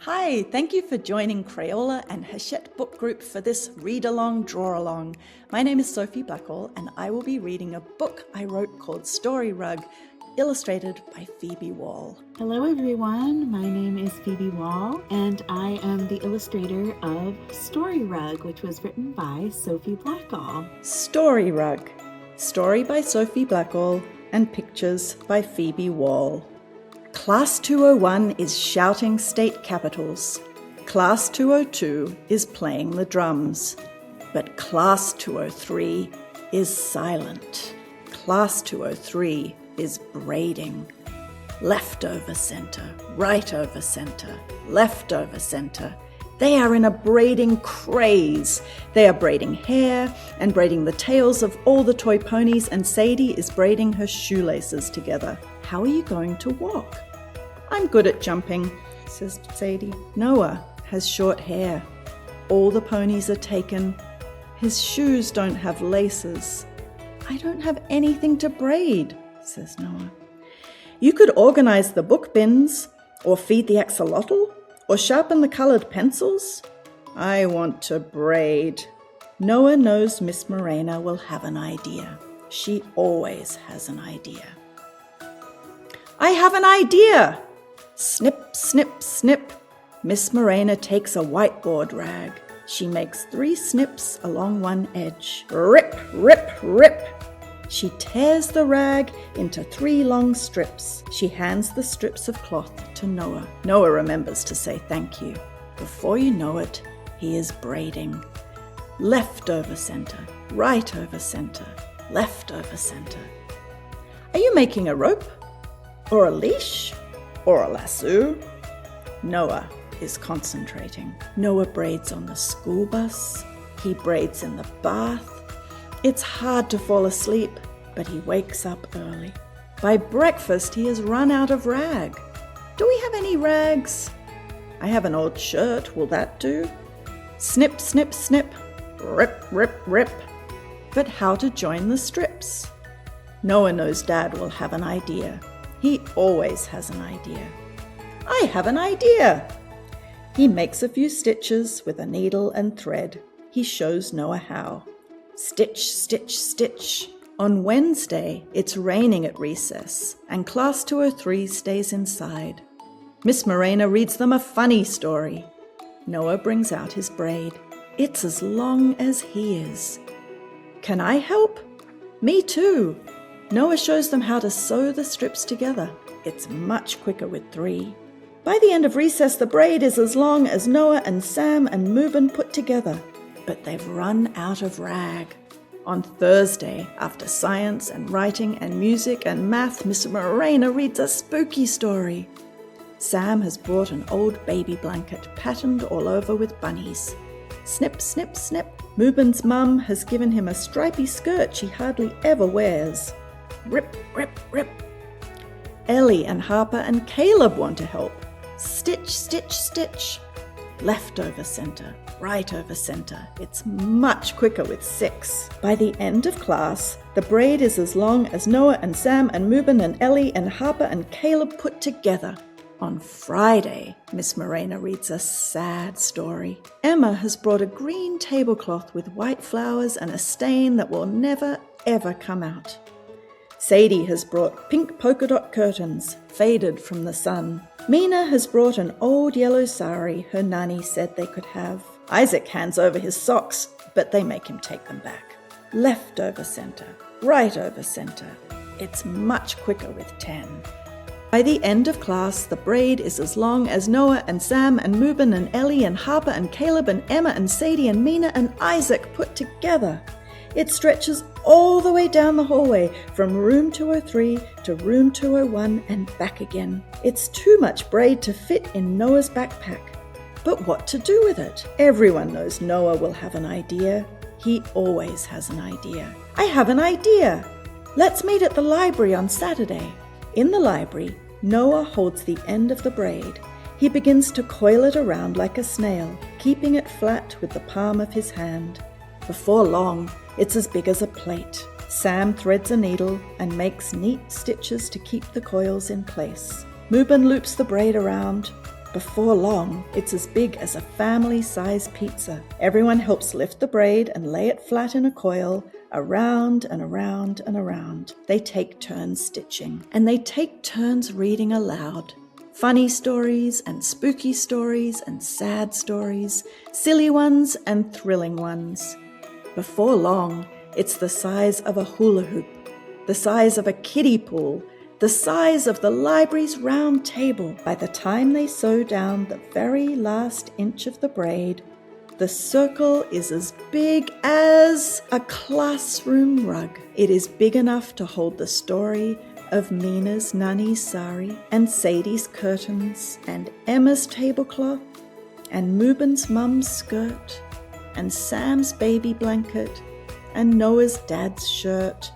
Hi, thank you for joining Crayola and Hachette Book Group for this read-along, draw-along. My name is Sophie Blackall and I will be reading a book I wrote called Story Rug, illustrated by Phoebe Wahl. Hello everyone, my name is Phoebe Wahl and I am the illustrator of Story Rug, which was written by Sophie Blackall. Story Rug, story by Sophie Blackall and pictures by Phoebe Wahl. Class 201 is shouting state capitals. Class 202 is playing the drums. But Class 203 is silent. Class 203 is braiding. Left over center, right over center, left over center. They are in a braiding craze. They are braiding hair and braiding the tails of all the toy ponies, and Sadie is braiding her shoelaces together. How are you going to walk? I'm good at jumping, says Sadie. Noah has short hair. All the ponies are taken. His shoes don't have laces. I don't have anything to braid, says Noah. You could organize the book bins, or feed the axolotl, or sharpen the colored pencils. I want to braid. Noah knows Miss Morena will have an idea. She always has an idea. I have an idea! Snip, snip, snip. Miss Morena takes a whiteboard rag. She makes 3 snips along one edge. Rip, rip, rip. She tears the rag into 3 long strips. She hands the strips of cloth to Noah. Noah remembers to say thank you. Before you know it, he is braiding. Left over center, right over center, left over center. Are you making a rope? Or a leash? Or a lasso? Noah is concentrating. Noah braids on the school bus. He braids in the bath. It's hard to fall asleep, but he wakes up early. By breakfast, he has run out of rag. Do we have any rags? I have an old shirt. Will that do? Snip, snip, snip. Rip, rip, rip. But how to join the strips? Noah knows Dad will have an idea. He always has an idea. I have an idea! He makes a few stitches with a needle and thread. He shows Noah how. Stitch, stitch, stitch. On Wednesday, it's raining at recess, and Class 203 stays inside. Miss Morena reads them a funny story. Noah brings out his braid. It's as long as he is. Can I help? Me too. Noah shows them how to sew the strips together. It's much quicker with 3. By the end of recess, the braid is as long as Noah and Sam and Mubin put together. But they've run out of rag. On Thursday, after science and writing and music and math, Miss Morena reads a spooky story. Sam has brought an old baby blanket patterned all over with bunnies. Snip, snip, snip. Mubin's mum has given him a stripy skirt she hardly ever wears. Rip, rip, rip. Ellie and Harper and Caleb want to help. Stitch, stitch, stitch. Left over center, right over center. It's much quicker with 6. By the end of class, the braid is as long as Noah and Sam and Mubin and Ellie and Harper and Caleb put together. On Friday, Miss Morena reads a sad story. Emma has brought a green tablecloth with white flowers and a stain that will never, ever come out. Sadie has brought pink polka dot curtains, faded from the sun. Mina has brought an old yellow sari her nanny said they could have. Isaac hands over his socks, but they make him take them back. Left over center, right over center. It's much quicker with 10. By the end of class, the braid is as long as Noah and Sam and Mubin and Ellie and Harper and Caleb and Emma and Sadie and Mina and Isaac put together. It stretches all the way down the hallway from room 203 to room 201 and back again. It's too much braid to fit in Noah's backpack. But what to do with it? Everyone knows Noah will have an idea. He always has an idea. I have an idea! Let's meet at the library on Saturday. In the library, Noah holds the end of the braid. He begins to coil it around like a snail, keeping it flat with the palm of his hand. Before long, it's as big as a plate. Sam threads a needle and makes neat stitches to keep the coils in place. Mubin loops the braid around, Before long, it's as big as a family-size pizza. Everyone helps lift the braid and lay it flat in a coil, around and around and around. They take turns stitching, and they take turns reading aloud. Funny stories and spooky stories and sad stories, silly ones and thrilling ones. Before long, it's the size of a hula hoop, the size of a kiddie pool, the size of the library's round table. By the time they sew down the very last inch of the braid, the circle is as big as a classroom rug. It is big enough to hold the story of Mina's Nani's sari, and Sadie's curtains, and Emma's tablecloth, and Mubin's mum's skirt, and Sam's baby blanket, and Noah's dad's shirt,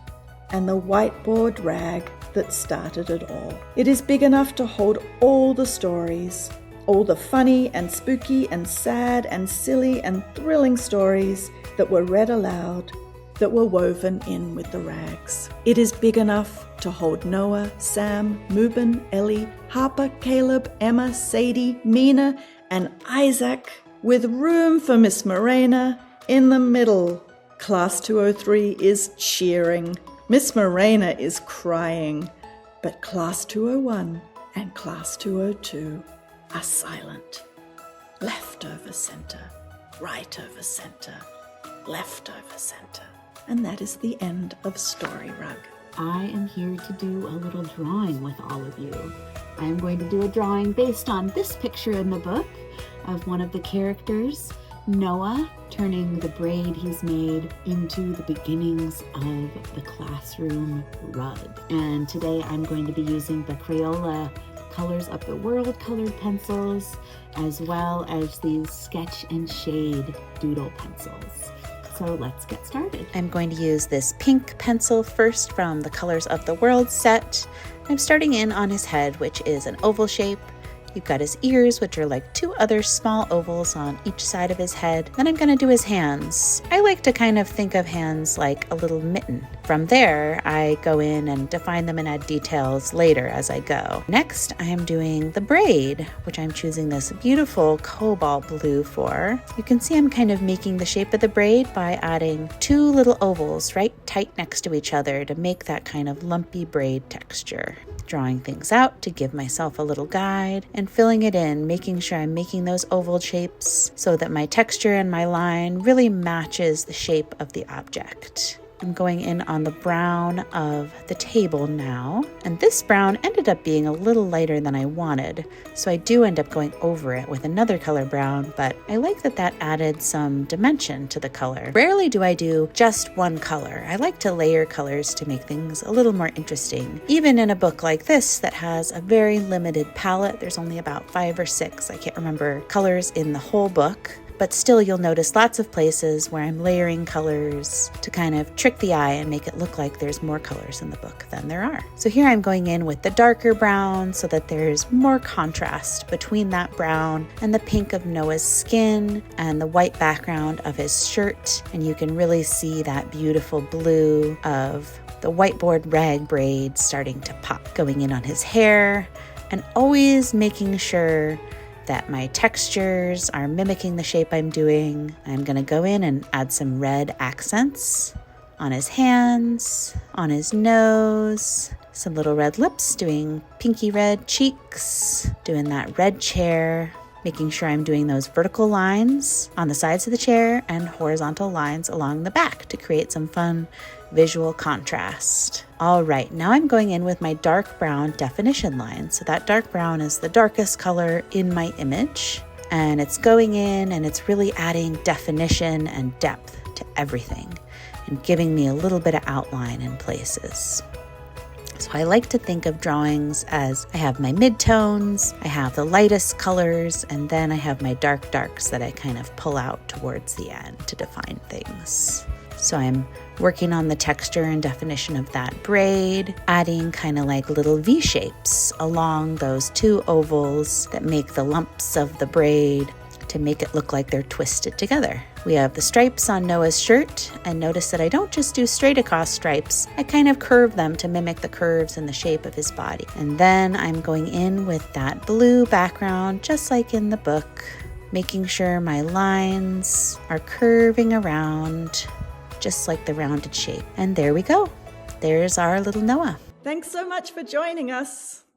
and the whiteboard rag that started it all. It is big enough to hold all the stories, all the funny and spooky and sad and silly and thrilling stories that were read aloud, that were woven in with the rags. It is big enough to hold Noah, Sam, Mubin, Ellie, Harper, Caleb, Emma, Sadie, Mina, and Isaac, with room for Miss Morena in the middle. Class 203 is cheering. Miss Morena is crying. But Class 201 and Class 202 are silent. Left over center, right over center, left over center. And that is the end of Story Rug. I am here to do a little drawing with all of you. I am going to do a drawing based on this picture in the book of one of the characters, Noah, turning the braid he's made into the beginnings of the classroom rug. And today I'm going to be using the Crayola Colors of the World colored pencils, as well as these Sketch and Shade doodle pencils. So let's get started. I'm going to use this pink pencil first from the Colors of the World set. I'm starting in on his head, which is an oval shape. You've got his ears, which are like two other small ovals on each side of his head. Then I'm going to do his hands. I like to kind of think of hands like a little mitten. From there, I go in and define them and add details later as I go. Next, I am doing the braid, which I'm choosing this beautiful cobalt blue for. You can see I'm kind of making the shape of the braid by adding two little ovals right tight next to each other to make that kind of lumpy braid texture. Drawing things out to give myself a little guide and filling it in, making sure I'm making those oval shapes so that my texture and my line really matches the shape of the object. I'm going in on the brown of the table now, and this brown ended up being a little lighter than I wanted, so I do end up going over it with another color brown, but I like that added some dimension to the color. Rarely do I do just one color. I like to layer colors to make things a little more interesting. Even in a book like this that has a very limited palette, there's only about 5 or 6, I can't remember, colors in the whole book. But still you'll notice lots of places where I'm layering colors to kind of trick the eye and make it look like there's more colors in the book than there are. So here I'm going in with the darker brown so that there's more contrast between that brown and the pink of Noah's skin and the white background of his shirt. And you can really see that beautiful blue of the whiteboard rag braid starting to pop, going in on his hair, and always making sure that my textures are mimicking the shape I'm doing. I'm going to go in and add some red accents on his hands, on his nose, some little red lips, doing pinky red cheeks, doing that red chair, making sure I'm doing those vertical lines on the sides of the chair and horizontal lines along the back to create some fun visual contrast. All right, now I'm going in with my dark brown definition line. So that dark brown is the darkest color in my image, and it's going in and it's really adding definition and depth to everything and giving me a little bit of outline in places. So I like to think of drawings as I have my midtones, I have the lightest colors, and then I have my darks that I kind of pull out towards the end to define things. So I'm working on the texture and definition of that braid, adding kind of like little V shapes along those two ovals that make the lumps of the braid to make it look like they're twisted together. We have the stripes on Noah's shirt, and notice that I don't just do straight across stripes. I kind of curve them to mimic the curves and the shape of his body. And then I'm going in with that blue background, just like in the book, making sure my lines are curving around, just like the rounded shape. And there we go. There's our little Noah. Thanks so much for joining us.